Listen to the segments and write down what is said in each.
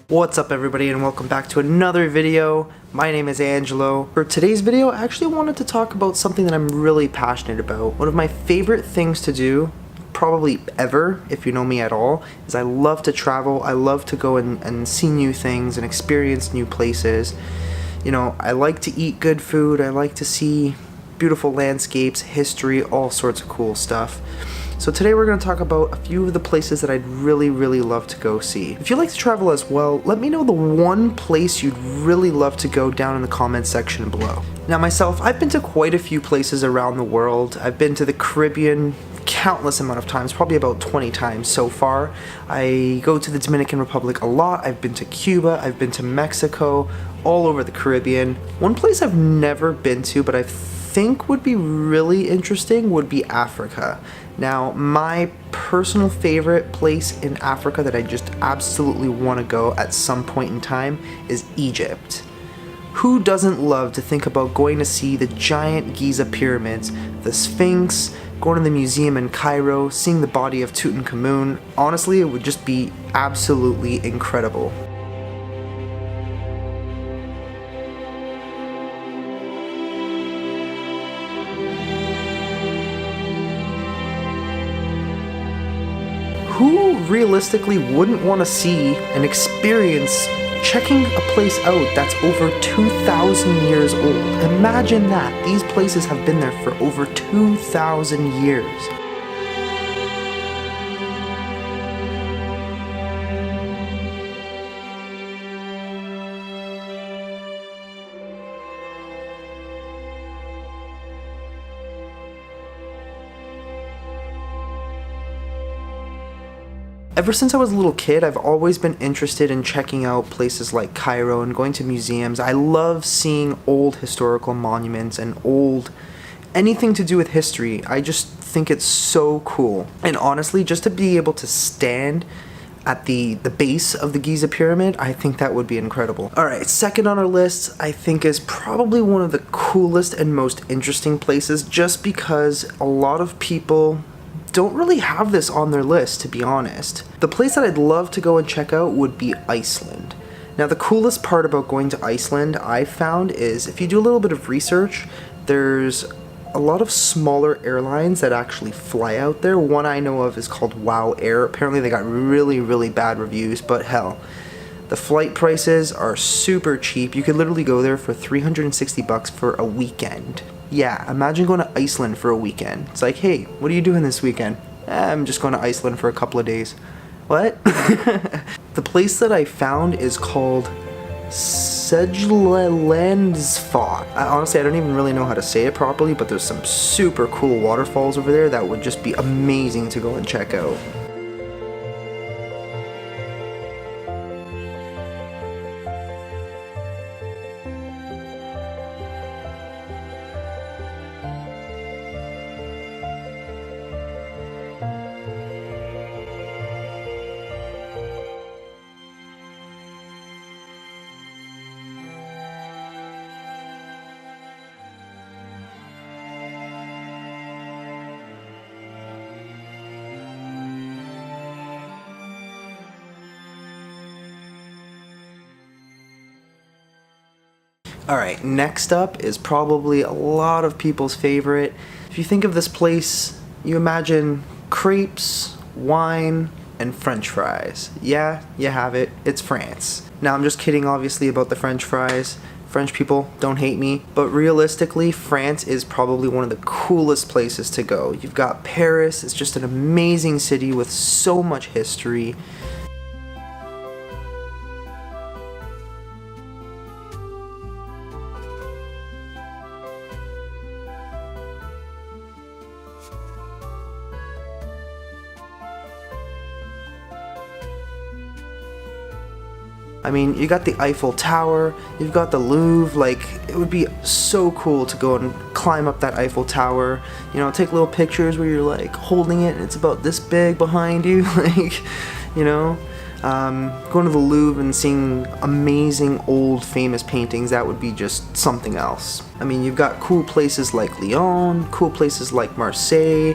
What's up everybody and welcome back to another video. My name is Angelo. For today's video, I actually wanted to talk about something that I'm really passionate about. One of my favorite things to do, probably ever, if you know me at all, is I love to travel. I love to go and see new things and experience new places. You know, I like to eat good food. I like to see beautiful landscapes, history, all sorts of cool stuff. So today we're going to talk about a few of the places that I'd really love to go see. If you like to travel as well, let me know the one place you'd really love to go down in the comments section below. Now myself, I've been to quite a few places around the world. I've been to the Caribbean countless amount of times, probably about 20 times so far. I go to the Dominican Republic a lot. I've been to Cuba, I've been to Mexico, all over the Caribbean. One place I've never been to but I think would be really interesting would be Africa. Now, my personal favorite place in Africa that I just absolutely want to go at some point in time is Egypt. Who doesn't love to think about going to see the giant Giza pyramids, the Sphinx, going to the museum in Cairo, seeing the body of Tutankhamun? Honestly, it would just be absolutely incredible. Who realistically wouldn't want to see and experience checking a place out that's over 2,000 years old? Imagine that. These places have been there for over 2,000 years. Ever since I was a little kid, I've always been interested in checking out places like Cairo and going to museums. I love seeing old historical monuments and anything to do with history. I just think it's so cool. And honestly, just to be able to stand at the base of the Giza pyramid, I think that would be incredible. Alright, second on our list, I think is probably one of the coolest and most interesting places, just because a lot of people don't really have this on their list, to be honest. The place that I'd love to go and check out would be Iceland. Now the coolest part about going to Iceland I found is if you do a little bit of research, there's a lot of smaller airlines that actually fly out there. One I know of is called WOW Air. Apparently they got really bad reviews, but hell, the flight prices are super cheap. You could literally go there for 360 bucks for a weekend. Yeah, imagine going to Iceland for a weekend. It's like, hey, what are you doing this weekend? I'm just going to Iceland for a couple of days. What? The place that I found is called SEJALANDSFOSS. Honestly, I don't even really know how to say it properly, but there's some super cool waterfalls over there that would just be amazing to go and check out. Alright, next up is probably a lot of people's favorite. If you think of this place, you imagine crepes, wine, and french fries. Yeah, you have it. It's France. Now, I'm just kidding, obviously, about the french fries. French people, don't hate me. But realistically, France is probably one of the coolest places to go. You've got Paris. It's just an amazing city with so much history. I mean, you got the Eiffel Tower, you've got the Louvre. Like, it would be so cool to go and climb up that Eiffel Tower, you know, take little pictures where you're like holding it and it's about this big behind you, like, you know. Going to the Louvre and seeing amazing old famous paintings, that would be just something else. I mean, you've got cool places like Lyon, cool places like Marseille.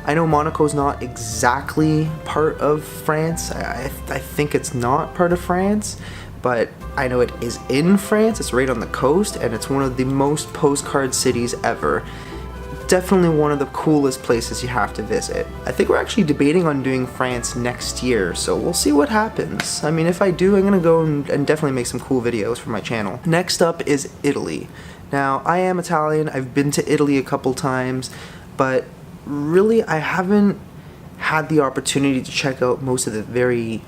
I know Monaco's not exactly part of France. I think it's not part of France, but I know it is in France. It's right on the coast, and it's one of the most postcard cities ever. Definitely one of the coolest places you have to visit. I think we're actually debating on doing France next year, so we'll see what happens. I mean, if I do, I'm gonna go and definitely make some cool videos for my channel. Next up is Italy. Now, I am Italian. I've been to Italy a couple times, but really I haven't had the opportunity to check out most of the very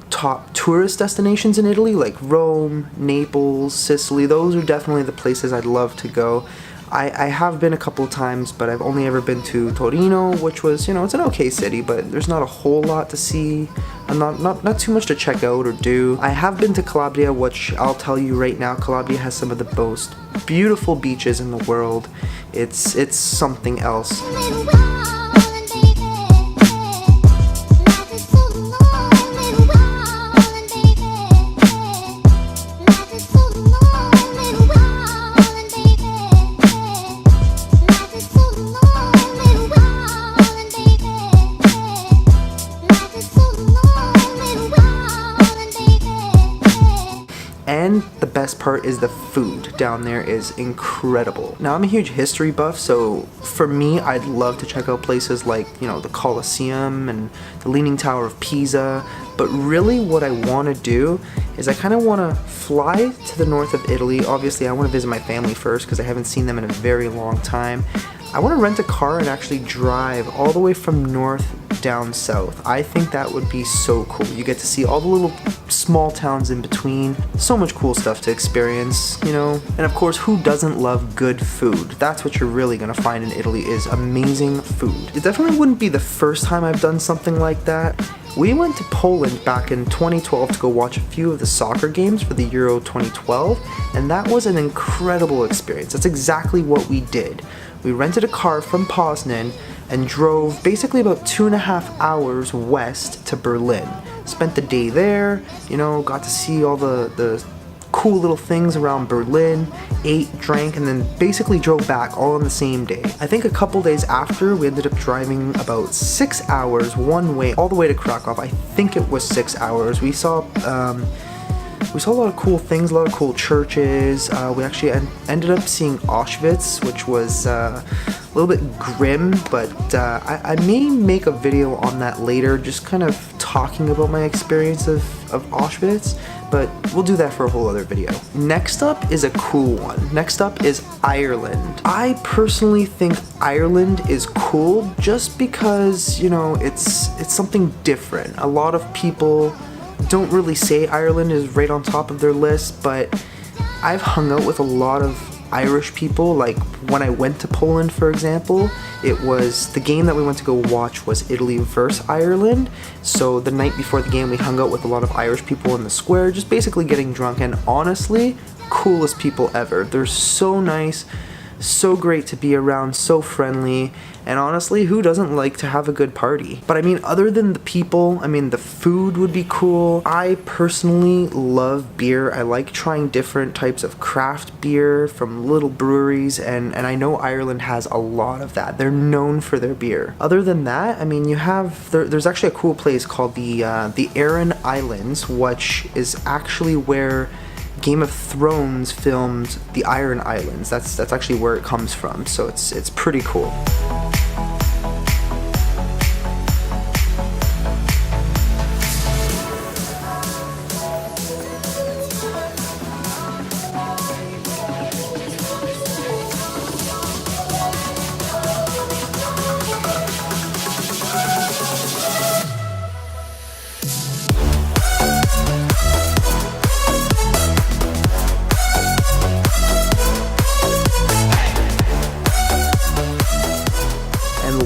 top tourist destinations in Italy, like Rome, Naples, Sicily. Those are definitely the places I'd love to go. I have been a couple times, but I've only ever been to Torino, which was, you know, it's an okay city, but there's not a whole lot to see, and not too much to check out or do. I have been to Calabria, which I'll tell you right now, Calabria has some of the most beautiful beaches in the world. It's something else. And the best part is the food down there is incredible. Now, I'm a huge history buff, so for me, I'd love to check out places like, you know, the Colosseum and the Leaning Tower of Pisa. But really what I want to do is I kind of want to fly to the north of Italy. Obviously, I want to visit my family first because I haven't seen them in a very long time. I want to rent a car and actually drive all the way from north down south. I think that would be so cool. You get to see all the little small towns in between. So much cool stuff to experience, you know. And of course, who doesn't love good food? That's what you're really gonna find in Italy, is amazing food. It definitely wouldn't be the first time I've done something like that. We went to Poland back in 2012 to go watch a few of the soccer games for the Euro 2012, and that was an incredible experience. That's exactly what we did. We rented a car from Poznan and drove basically about 2.5 hours west to Berlin. Spent the day there, you know, got to see all the cool little things around Berlin, ate, drank, and then basically drove back all on the same day. I think a couple days after, we ended up driving about 6 hours one way, all the way to Krakow. I think it was 6 hours. We saw a lot of cool things, a lot of cool churches. We actually ended up seeing Auschwitz, which was a little bit grim, but I may make a video on that later, just kind of talking about my experience of Auschwitz, but we'll do that for a whole other video. Next up is a cool one. Next up is Ireland. I personally think Ireland is cool just because, you know, it's something different. A lot of people don't really say Ireland is right on top of their list, but I've hung out with a lot of Irish people. Like when I went to Poland, for example, it was the game that we went to go watch was Italy versus Ireland. So the night before the game, we hung out with a lot of Irish people in the square, just basically getting drunk, and honestly, coolest people ever. They're so nice, so great to be around, so friendly, and honestly, who doesn't like to have a good party? But I mean, other than the people, I mean, the food would be cool. I personally love beer. I like trying different types of craft beer from little breweries, and I know Ireland has a lot of that. They're known for their beer. Other than that, I mean, you have, there's actually a cool place called the Aran Islands, which is actually where Game of Thrones filmed the Iron Islands. That's actually where it comes from, so it's pretty cool.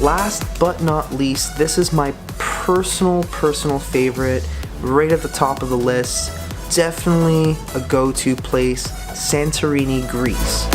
Last but not least, this is my personal favorite, right at the top of the list, definitely a go-to place, Santorini, Greece.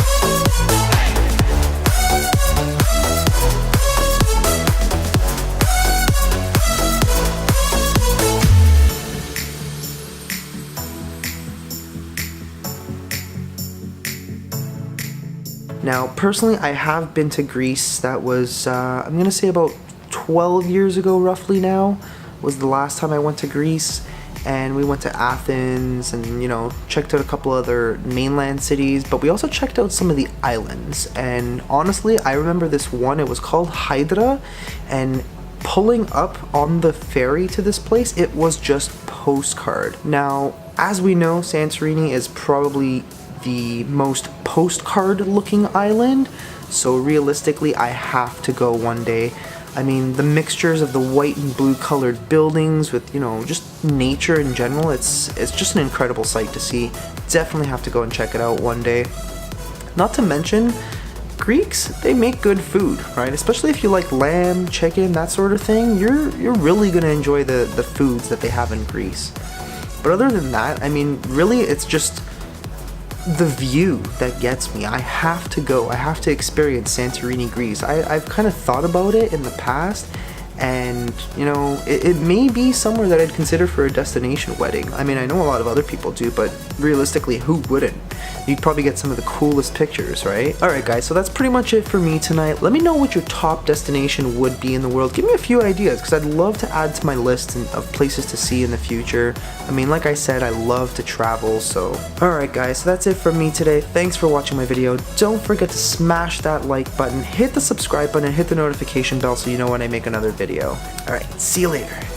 Now, personally, I have been to Greece. That was, I'm gonna say about 12 years ago, roughly now, was the last time I went to Greece. And we went to Athens and, you know, checked out a couple other mainland cities, but we also checked out some of the islands. And honestly, I remember this one, it was called Hydra, and pulling up on the ferry to this place, it was just postcard. Now, as we know, Santorini is probably the most postcard looking island, so realistically I have to go one day. I mean, the mixtures of the white and blue colored buildings with, you know, just nature in general, it's just an incredible sight to see. Definitely have to go and check it out one day. Not to mention, Greeks, they make good food, right? Especially if you like lamb, chicken, that sort of thing, you're really gonna enjoy the foods that they have in Greece. But other than that, I mean, really it's just the view that gets me. I have to go. I have to experience Santorini, Greece. I've kind of thought about it in the past, and you know, it may be somewhere that I'd consider for a destination wedding. I mean, I know a lot of other people do, but realistically, who wouldn't? You'd probably get some of the coolest pictures, right? Alright guys, so that's pretty much it for me tonight. Let me know what your top destination would be in the world. Give me a few ideas, because I'd love to add to my list of places to see in the future. I mean, like I said, I love to travel, so... Alright guys, so that's it from me today. Thanks for watching my video. Don't forget to smash that like button, hit the subscribe button, and hit the notification bell so you know when I make another video. Alright, see you later.